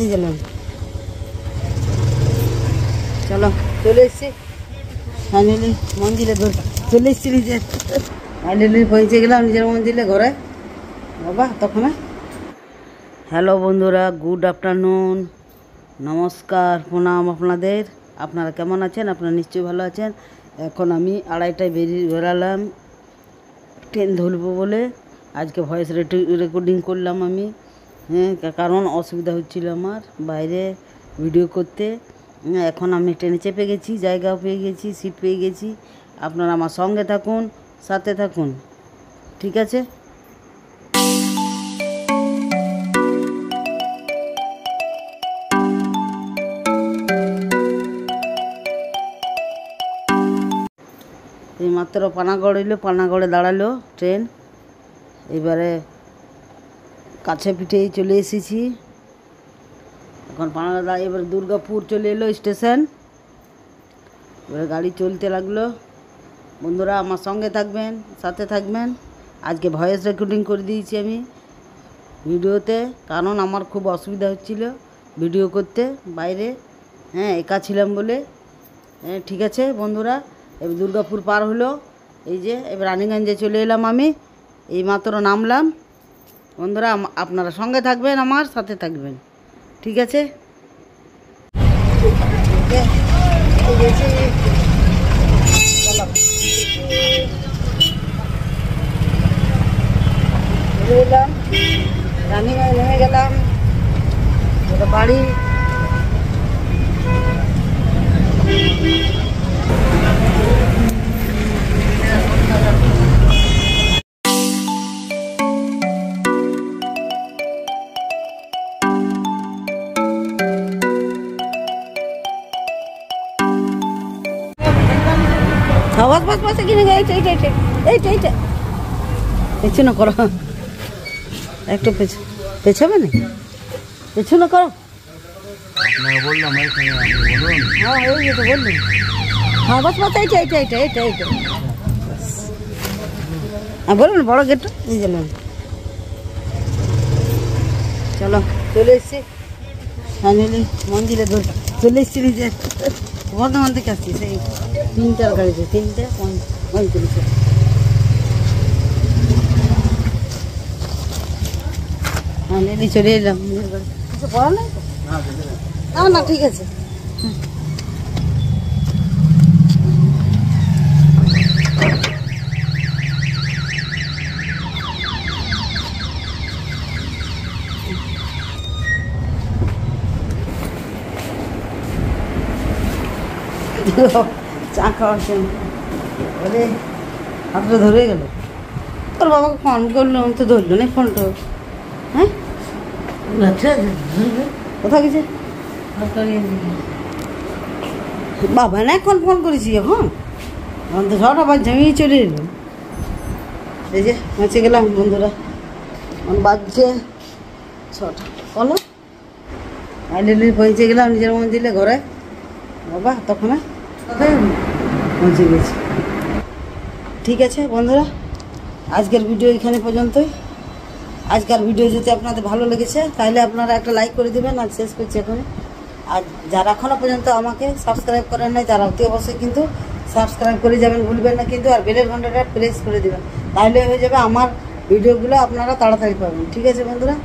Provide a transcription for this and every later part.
এই গেলাম, চলো চলে এসছি ফাইনালি মন্দিরে চলে এসছি নিজের, ফাইনালি পৌঁছে গেলাম নিজের মন্দিরে ঘরে বাবা তখন। হ্যালো বন্ধুরা, গুড আফটারনুন, নমস্কার, প্রণাম আপনাদের। আপনারা কেমন আছেন? আপনারা নিশ্চয়ই ভালো আছেন। এখন আমি 2:30টায় বেরালাম ট্রেন ধরবো বলে। আজকে ভয়েস রেকর্ডিং করলাম আমি, হ্যাঁ, কারণ অসুবিধা হচ্ছিল আমার বাইরে ভিডিও করতে। এখন আমি ট্রেনে চেপে গেছি, জায়গাও পেয়ে গেছি, সিট পেয়ে গেছি। আপনারা আমার সঙ্গে থাকুন, সাথে থাকুন, ঠিক আছে? এই মাত্র পানাগড় এলো, পানাগড়ে দাঁড়ালো ট্রেন। এবারে কাছে পিঠেই চলে এসেছি। এখন পানাগড় দাঁড়িয়ে এবার দুর্গাপুর চলে এলো স্টেশন। এবারে গাড়ি চলতে লাগলো। বন্ধুরা আমার সঙ্গে থাকবেন, সাথে থাকবেন। আজকে ভয়েস রেকর্ডিং করে দিয়েছি আমি ভিডিওতে, কারণ আমার খুব অসুবিধা হচ্ছিল ভিডিও করতে বাইরে, হ্যাঁ, একা ছিলাম বলে। হ্যাঁ ঠিক আছে বন্ধুরা, এবার দুর্গাপুর পার হলো। এই যে এবার রানীগঞ্জে চলে এলাম আমি, এই মাত্র নামলাম। বন্ধুরা আপনারা সঙ্গে থাকবেন, আমার সাথে থাকবেন, ঠিক আছে? এলাম রানীগঞ্জ, নেমে গেলাম বাড়ি। বাস কিনে এইটা পেছনে করো, একটু পেছাবে না, পেছনে করো। বললাম হ্যাঁ ওই তো বললাম, হ্যাঁ বাস এইটা বলুন বড় গেটটা নিয়ে গেলাম। চলো চলে এসছি ফাইনালি মন্দিরে চলে এসছি নিজে। বর্ধমান থেকে আসছি, সেই 3টার গাড়িতে, 3:35। ফাইনালি চলে এলাম নিজের বাড়ি। কিছু পড়া নাই তো? না ঠিক আছে। চা খাওয়ার জন্য বলে হাতটা ধরে গেল। তোর বাবাকে ফোন করলো, আমি তো ধরলো না ফোনটা। হ্যাঁ কোথাও গেছে বাবা? না এখন ফোন করেছি, এখন তো 6টা বাজছে, আমি চলে এলাম। এই যে পৌঁছে গেলাম বন্ধুরা, এখন বাজছে 6টা। বলো ফাইনালি পৌঁছে গেলাম নিজের মন্দিরে ঘরে বাবা তখন পৌঁছে গেছি। ঠিক আছে বন্ধুরা, আজকের ভিডিও এখানে পর্যন্তই। আজকের ভিডিও যদি আপনাদের ভালো লেগেছে তাহলে আপনারা একটা লাইক করে দেবেন। আর শেষ করছি এখন। আর যারা এখনও পর্যন্ত আমাকে সাবস্ক্রাইব করেন নাই, তারা অতি অবশ্যই কিন্তু সাবস্ক্রাইব করে যাবেন, ভুলবেন না কিন্তু। আর বেলের ঘন্টাটা প্রেস করে দেবেন, তাহলে হয়ে যাবে আমার ভিডিওগুলো আপনারা তাড়াতাড়ি পাবেন, ঠিক আছে বন্ধুরা?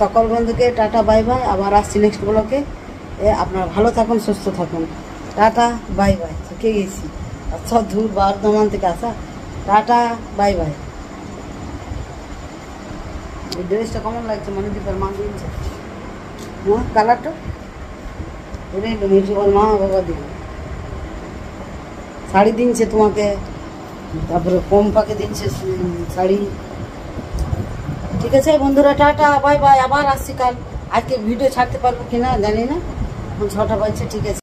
সকল বন্ধুকে টাটা বাই বাই, আবার আসছি নেক্সট ব্লকে। আপনারা ভালো থাকুন, সুস্থ থাকুন, টাটা বাই বাই। থকে গেছি, আচ্ছা দূর বর্ধমান থেকে আসা, টাটা বাই বাই। এই ড্রেসটা কেমন লাগছে? মনিদীপের মা দিয়েছে, হ্যাঁ কালারটা ওর মা বাবা দিবে। শাড়ি দিনছে তোমাকে, তারপরে কম পাকে দিনছে শাড়ি। ঠিক আছে বন্ধুরা, টাটা বাই বাই। আবার আসছি কাল। আজকে ভিডিও ছাড়তে পারবো কিনা জানি না, এখন 6টা বাজছে, ঠিক আছে।